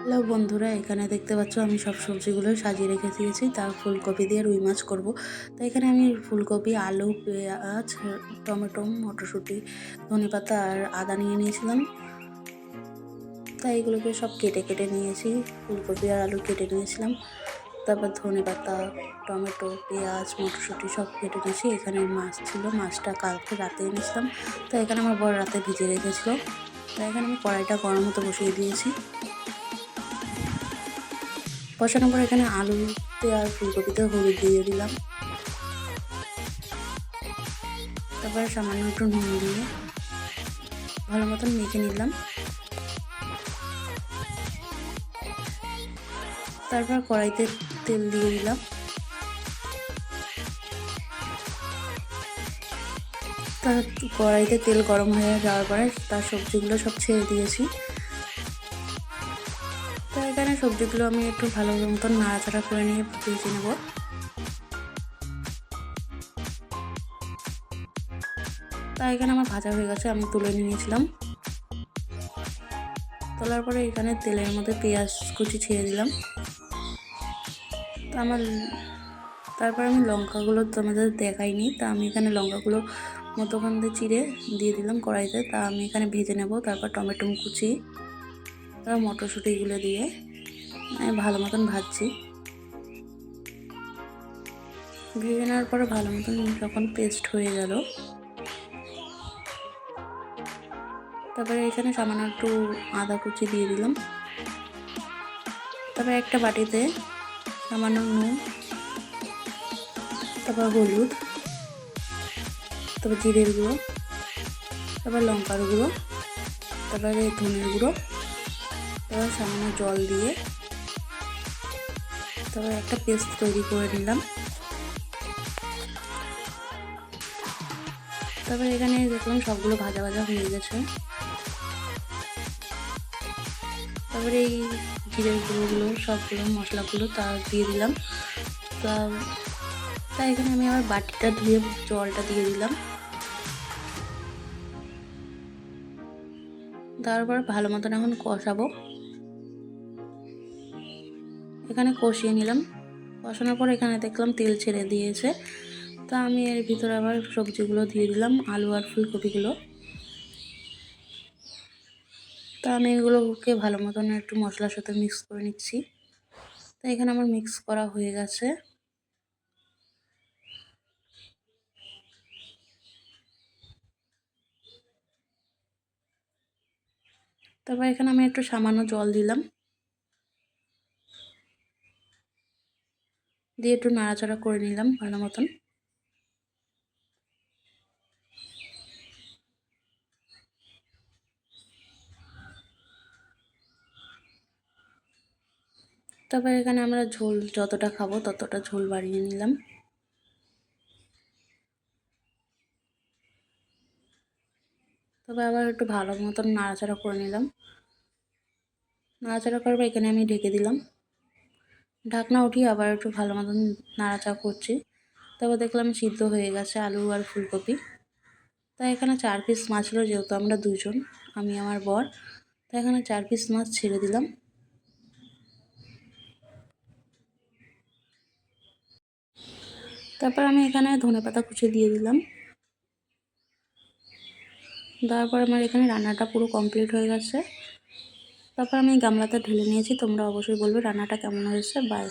Hello বন্ধুরা, এখানে দেখতে পাচ্ছ আমি সব সবজিগুলো সাজিয়ে রেখে দিয়েছি। তার ফুলকপি দিয়ে রুই মাছ করব। তো এখানে আমি ফুলকপি, আলু, পেঁয়াজ, টমেটো, মটরশুঁটি, ধনেপাতা আর আদা নিয়ে নিয়েছিলাম। তাই এগুলোকে সব কেটে কেটে নিয়েছি। ফুলকপি আর আলু কেটে নিয়েছিলাম। তারপর ধনেপাতা, টমেটো, পেঁয়াজ, মটরশুঁটি সব কেটে নিয়েছি। এখানে মাছ ছিল, মাছটা কালকে রাতে এনেছিলাম। তো এখানে আমার বড় রাতে ভিজে রেখেছিল। তাই এখানে আমি কড়াইটা গরম মতো বসিয়ে দিয়েছি। বসানোর পর এখানে আলুতে আর ফুলকপিতে হলুদ দিয়ে দিলাম। তারপরে সামান্য একটু নুন দিয়ে ভালো মতন মেখে নিলাম। তারপর কড়াইতে তেল দিয়ে দিলাম। তার কড়াইতে তেল গরম হয়ে যাওয়ার পরে তার সবজিগুলো সব ছেড়ে দিয়েছি। তো এখানে সবজিগুলো আমি একটু ভালো মতন নাড়াচাড়া করে নিয়ে ভেজে নেব। তা এখানে আমার ভাজা হয়ে গেছে, আমি তুলে নিয়েছিলাম। তোলার পরে এখানে তেলের মধ্যে পেঁয়াজ কুচি ছেড়ে দিলাম। তো তারপর আমি লঙ্কাগুলো তোমাদের দেখাইনি, তা আমি এখানে লঙ্কাগুলো মধ্যখান দিয়ে চিড়ে দিয়ে দিলাম কড়াইতে। তা আমি এখানে ভেজে নেব। তারপর টমেটো কুচি, তারপর মটরশুঁটিগুলো দিয়ে আমি ভালো মতন ভাজছি। ভেজে নেওয়ার পরে ভালো মতন যখন পেস্ট হয়ে গেল, তারপরে এখানে সামান্য একটু আদা কুচি দিয়ে দিলাম। তারপরে একটা বাটিতে সামান্য নুন, তারপর হলুদ, তারপর জিরের গুঁড়ো, তারপর লঙ্কার গুঁড়ো, তারপরে ধনের গুঁড়ো, তারপর সামান্য জল দিয়ে তারপর একটা পেস্ট তৈরি করে নিলাম। তারপর এখানে দেখলাম সবগুলো ভাজা ভাজা হয়ে গেছে। তারপরে এই জিরের গুঁড়োগুলো, সবগুলো মশলাগুলো তা দিয়ে দিলাম। তাই এখানে আমি আবার বাটিটা ধুয়ে জলটা দিয়ে দিলাম। তারপর ভালো মতন এখন কষাবো। এখানে কষিয়ে নিলাম। কষানোর পর এখানে দেখলাম তেল ছেড়ে দিয়েছে। তা আমি এর ভিতরে আবার সবজিগুলো দিয়ে দিলাম, আলু আর ফুলকপিগুলো। তা আমি এগুলোকে ভালো মতন একটু মশলার সাথে মিক্স করে নিচ্ছি। তা এখানে আমার মিক্স করা হয়ে গেছে। তারপর এখানে আমি একটু সামান্য জল দিলাম, দিয়ে একটু নাড়াচাড়া করে নিলাম ভালো মতন। তারপর এখানে আমরা ঝোল যতটা খাবো ততটা ঝোল বাড়িয়ে নিলাম। তবে আবার একটু ভালো মতন নাড়াচাড়া করে নিলাম। নাড়াচাড়া করবো, এখানে আমি ঢেকে দিলাম। ঢাকনা উঠিয়ে আবার একটু ভালো মতন নাড়াচাড়া করছি। তারপর দেখলাম সিদ্ধ হয়ে গেছে আলু আর ফুলকপি। তাই এখানে 4 পিস মাছ ছিল, যেহেতু আমরা দুজন, আমি আমার বর, তাই এখানে 4 পিস মাছ ছেড়ে দিলাম। তারপর আমি এখানে ধনেপাতা কুচি দিয়ে দিলাম। তারপর আমার এখানে রান্নাটা পুরো কমপ্লিট হয়ে গেছে। তারপর আমি গামলাতে ঢেলে নিয়েছি। তোমরা অবশ্যই বলবে রান্নাটা কেমন হয়েছে। বাই।